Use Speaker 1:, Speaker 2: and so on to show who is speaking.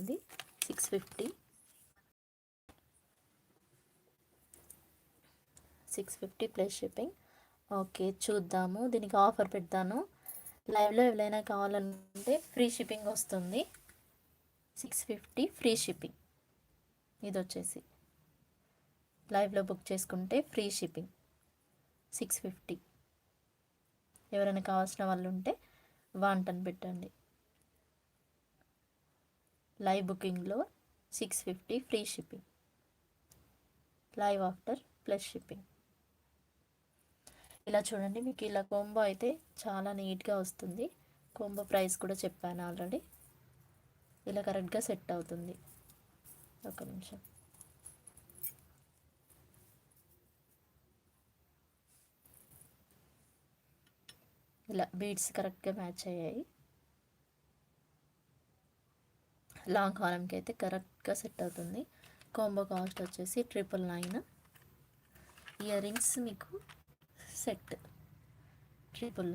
Speaker 1: ఉంది 650. 650 plus shipping. Okay, చూద్దాము. దీనికి ఆఫర్ పెడతాను. లైవ్లో ఎవరైనా కావాలంటే ఫ్రీ షిప్పింగ్ వస్తుంది. 650 ఫ్రీ షిప్పింగ్. ఇది వచ్చేసి లైవ్లో బుక్ చేసుకుంటే ఫ్రీ షిప్పింగ్ 650. ఎవరైనా కావాల్సిన వాళ్ళు ఉంటే వాంటని పెట్టండి. లైవ్ బుకింగ్లో 650 free shipping, live after plus shipping. ఇలా చూడండి, మీకు ఇలా కోంబో అయితే చాలా నీట్గా వస్తుంది. కోంబో ప్రైస్ కూడా చెప్పాను ఆల్రెడీ. ఇలా కరెక్ట్గా సెట్ అవుతుంది. ఒక నిమిషం. ఇలా బీడ్స్ కరెక్ట్గా మ్యాచ్ అయ్యాయి. లాంగ్ హారంకి అయితే కరెక్ట్గా సెట్ అవుతుంది. కాంబో కాస్ట్ వచ్చేసి 999. ఇయర్ రింగ్స్ మీకు సెట్ 999.